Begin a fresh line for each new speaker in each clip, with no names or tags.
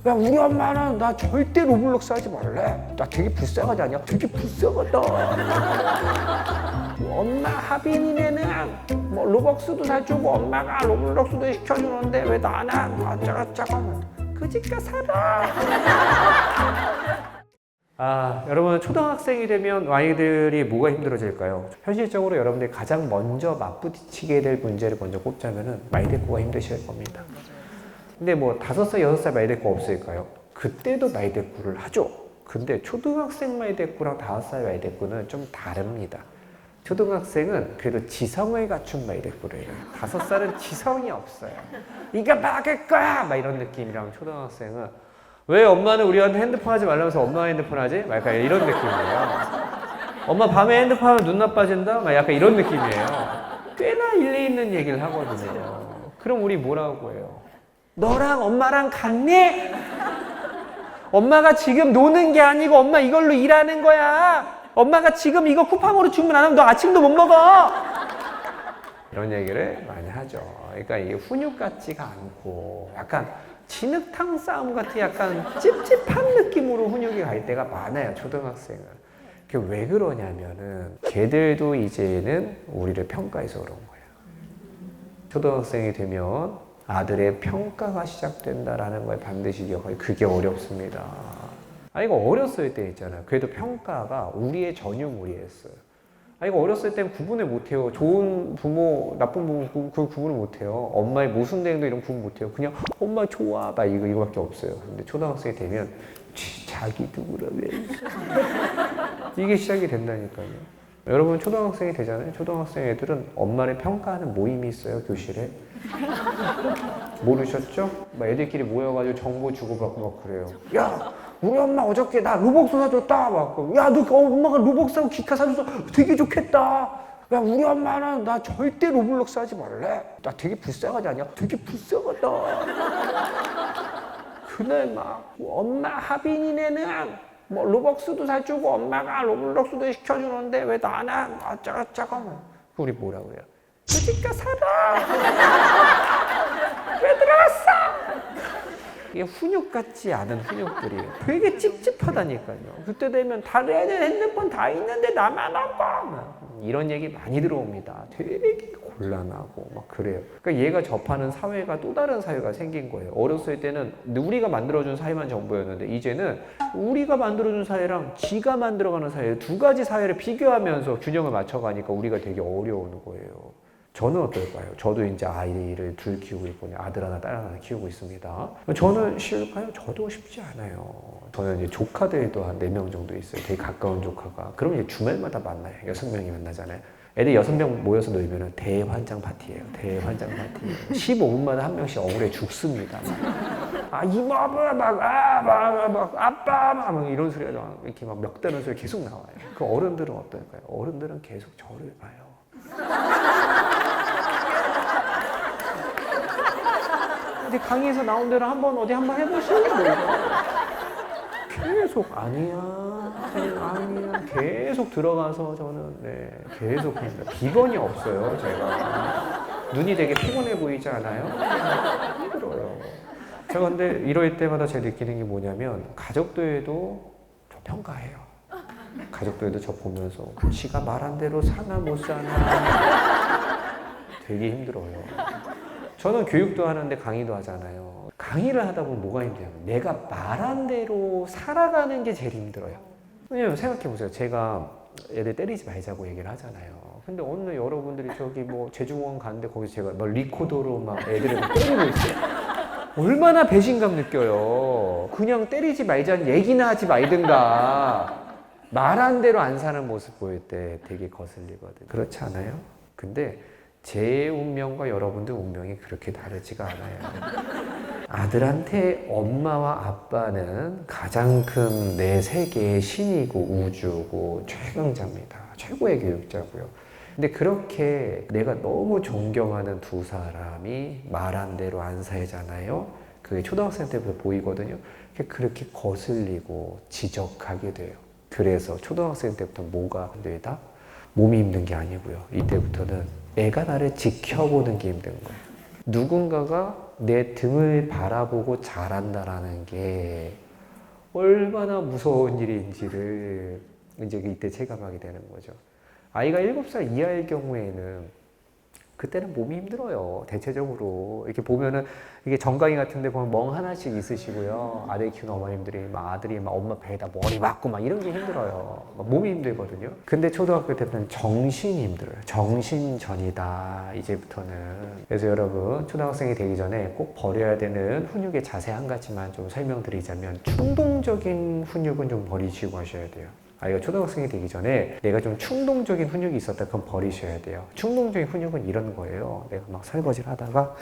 야 우리 엄마는 나 절대 로블록스 하지 말래. 나 되게 불쌍하지 않냐? 되게 불쌍하다. 엄마 하빈이네는 뭐 로벅스도 사주고 엄마가 로블록스도 시켜주는데 왜 나는 어쩌고저쩌고. 그지가 살아. 여러분 초등학생이 되면 아이들이 뭐가 힘들어질까요? 현실적으로 여러분들이 가장 먼저 맞부딪히게 될 문제를 먼저 꼽자면은 말대꾸가 힘드실 겁니다. 근데 뭐 5살, 6살 말대꾸 없을까요? 그때도 말대꾸를 하죠. 근데 초등학생 말대꾸랑 5살 말대꾸는 좀 다릅니다. 초등학생은 그래도 지성을 갖춘 말대꾸를 해요. 5살은 지성이 없어요. 이거 막을 거야! 막 이런 느낌이랑 초등학생은 왜 엄마는 우리한테 핸드폰 하지 말라면서 엄마가 핸드폰 하지? 막 약간 이런 느낌이에요. 엄마 밤에 핸드폰 하면 눈 나빠진다? 막 약간 이런 느낌이에요. 꽤나 일리 있는 얘기를 하거든요. 그럼 우리 뭐라고 해요? 너랑 엄마랑 같니? 엄마가 지금 노는 게 아니고 엄마 이걸로 일하는 거야. 엄마가 지금 이거 쿠팡으로 주문 안 하면 너 아침도 못 먹어. 이런 얘기를 많이 하죠. 그러니까 이게 훈육 같지가 않고 약간 진흙탕 싸움 같은 약간 찝찝한 느낌으로 훈육이 갈 때가 많아요, 초등학생은. 그게 왜 그러냐면은 걔들도 이제는 우리를 평가해서 그런 거예요. 초등학생이 되면 아들의 평가가 시작된다라는 걸 반드시 기억하고 그게 어렵습니다. 이거 어렸을 때 있잖아요. 그래도 평가가 우리의 전유물이었어요. 이거 어렸을 땐 구분을 못해요. 좋은 부모, 나쁜 부모 그 구분을 못해요. 엄마의 모순된 행동 이런 구분 못해요. 그냥 엄마 좋아 막 이거밖에 없어요. 근데 초등학생이 되면 자기 누구라면 이게 시작이 된다니까요. 여러분 초등학생이 되잖아요. 초등학생 애들은 엄마를 평가하는 모임이 있어요, 교실에. 모르셨죠? 막 애들끼리 모여가지고 정보 주고받고 막 그래요. 야, 우리 엄마 어저께 나 로벅스 사줬다. 막, 야, 너 엄마가 로벅스하고 기카 사줘서 되게 좋겠다. 야, 우리 엄마는 나 절대 로블록스 하지 말래. 나 되게 불쌍하지 않냐? 되게 불쌍하다. 그날 막 엄마 하빈이네는 뭐 로벅스도 사주고 엄마가 로블록스도 시켜주는데 왜 나는 어쩌고저쩌고. 우리 뭐라고 해요? 그지가 살아. 왜 들어왔어? 이게 훈육 같지 않은 훈육들이에요. 되게 찝찝하다니까요. 그때 되면 다른 애들 핸드폰 다 있는데 나만 없고 이런 얘기 많이 들어옵니다. 되게 곤란하고 막 그래요. 그러니까 얘가 접하는 사회가 또 다른 사회가 생긴 거예요. 어렸을 때는 우리가 만들어준 사회만 정보였는데 이제는 우리가 만들어준 사회랑 지가 만들어가는 사회 두 가지 사회를 비교하면서 균형을 맞춰가니까 우리가 되게 어려운 거예요. 저는 어떨까요? 저도 이제 아이를 둘 키우고 있거든요. 아들 하나, 딸 하나 키우고 있습니다. 저는 싫을까요? 저도 쉽지 않아요. 저는 이제 조카들도 한 4명 정도 있어요. 되게 가까운 조카가. 그럼 이제 주말마다 만나요. 6명이 만나잖아요. 애들 6명 모여서 놀면 대환장 파티예요. 대환장 파티. 15분마다 한 명씩 억울해 죽습니다. 이모, 아빠, 막 이런 소리가 이렇게 막 멱다는 소리 계속 나와요. 그 어른들은 어떨까요? 어른들은 계속 저를 봐요. 어디 강의에서 나온 대로 어디 한번 해보시는 계속 아니야 계속 들어가서 저는 계속 합니다. 기본이 없어요. 제가 눈이 되게 피곤해 보이지 않아요? 힘들어요. 제가 근데 이럴 때마다 제가 느끼는 게 뭐냐면 가족들도 저 평가해요. 가족들도 저 보면서 지가 말한 대로 사나 못 사나 되게 힘들어요. 저는 교육도 하는데 강의도 하잖아요. 강의를 하다 보면 뭐가 힘들냐면 내가 말한 대로 살아가는 게 제일 힘들어요. 왜냐면 생각해보세요. 제가 애들 때리지 말자고 얘기를 하잖아요. 근데 어느 날 여러분들이 저기 뭐 제주공원 가는데 거기서 제가 막 리코더로 막 애들을 막 때리고 있어요. 얼마나 배신감 느껴요. 그냥 때리지 말자는 얘기나 하지 말든가. 말한 대로 안 사는 모습 보일 때 되게 거슬리거든요. 그렇지 않아요? 근데 제 운명과 여러분들 운명이 그렇게 다르지가 않아요. 아들한테 엄마와 아빠는 가장 큰 내 세계의 신이고 우주고 최강자입니다. 최고의 교육자고요. 근데 그렇게 내가 너무 존경하는 두 사람이 말한 대로 안 살잖아요. 그게 초등학생 때부터 보이거든요. 그렇게 거슬리고 지적하게 돼요. 그래서 초등학생 때부터 뭐가 힘들다? 몸이 힘든 게 아니고요. 이때부터는 애가 나를 지켜보는 게 힘든 거예요. 누군가가 내 등을 바라보고 자란다라는 게 얼마나 무서운 일인지를 이제 이때 체감하게 되는 거죠. 아이가 7살 이하일 경우에는 그때는 몸이 힘들어요. 대체적으로 이렇게 보면은 이게 정강이 같은데 보면 멍 하나씩 있으시고요. 아들 키우는 어머님들이 막 아들이 막 엄마 배에다 머리 맞고 막 이런 게 힘들어요. 막 몸이 힘들거든요. 근데 초등학교 때부터는 정신이 힘들어요. 정신전이다 이제부터는. 그래서 여러분 초등학생이 되기 전에 꼭 버려야 되는 훈육의 자세 한 가지만 좀 설명드리자면 충동적인 훈육은 좀 버리시고 하셔야 돼요. 아이가 초등학생이 되기 전에 내가 좀 충동적인 훈육이 있었다 그럼 버리셔야 돼요. 충동적인 훈육은 이런 거예요. 내가 막 설거지를 하다가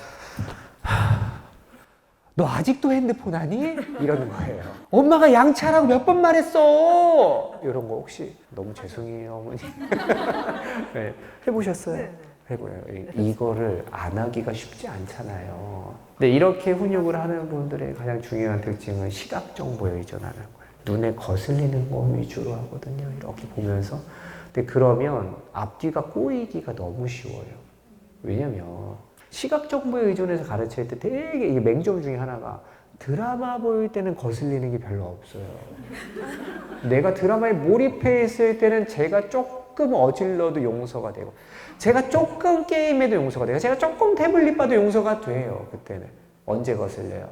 너 아직도 핸드폰 하니? 이러는 거예요. 엄마가 양치하라고 몇 번 말했어. 이런 거 혹시 너무 죄송해요 어머니. 네. 해보셨어요? 네. 해보요. 이거를 안 하기가 쉽지 않잖아요. 근데 이렇게 훈육을 하는 분들의 가장 중요한 특징은 시각 정보에 의존하는 거예요. 눈에 거슬리는 거 위주로 하거든요. 이렇게 보면서. 근데 그러면 앞뒤가 꼬이기가 너무 쉬워요. 왜냐면 시각 정보에 의존해서 가르칠 때 되게 이게 맹점 중에 하나가 드라마 보일 때는 거슬리는 게 별로 없어요. 내가 드라마에 몰입해 있을 때는 제가 조금 어질러도 용서가 되고 제가 조금 게임해도 용서가 돼요. 제가 조금 태블릿 봐도 용서가 돼요. 그때는. 언제 거슬려요?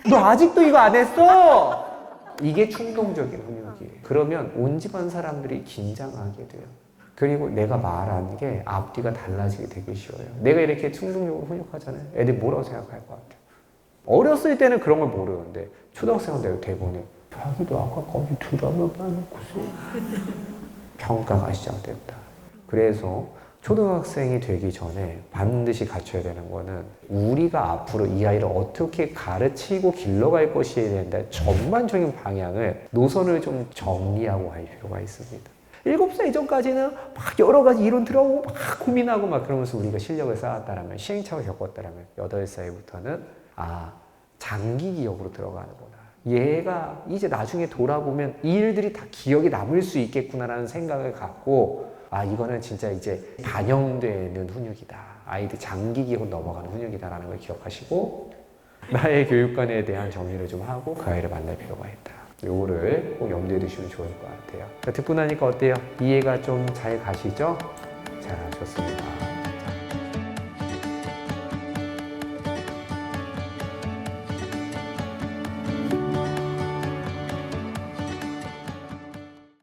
너 아직도 이거 안 했어? 이게 충동적인 훈육이에요. 그러면 온 집안 사람들이 긴장하게 돼요. 그리고 내가 말하는 게 앞뒤가 달라지게 되게 쉬워요. 내가 이렇게 충동적으로 훈육하잖아요. 애들이 뭐라고 생각할 것 같아요? 어렸을 때는 그런 걸 모르는데 초등학생은 내가 대본에 자기도 아까 거기 드라마 봐놓고서 평가가 시작됐다. 그래서 초등학생이 되기 전에 반드시 갖춰야 되는 거는 우리가 앞으로 이 아이를 어떻게 가르치고 길러갈 것이에 대한 전반적인 방향을 노선을 좀 정리하고 할 필요가 있습니다. 7살 이전까지는 막 여러 가지 이론 들어오고 막 고민하고 막 그러면서 우리가 실력을 쌓았다라면 시행착오를 겪었다라면 8살부터는 장기 기억으로 들어가는구나. 얘가 이제 나중에 돌아보면 이 일들이 다 기억에 남을 수 있겠구나라는 생각을 갖고 이거는 진짜 이제 반영되는 훈육이다. 아이들 장기 기억 넘어가는 훈육이다라는 걸 기억하시고 나의 교육관에 대한 정리를 좀 하고 그 아이를 만날 필요가 있다. 요거를 꼭 염두에 두시면 좋을 것 같아요. 듣고 나니까 어때요? 이해가 좀 잘 가시죠? 자, 좋습니다.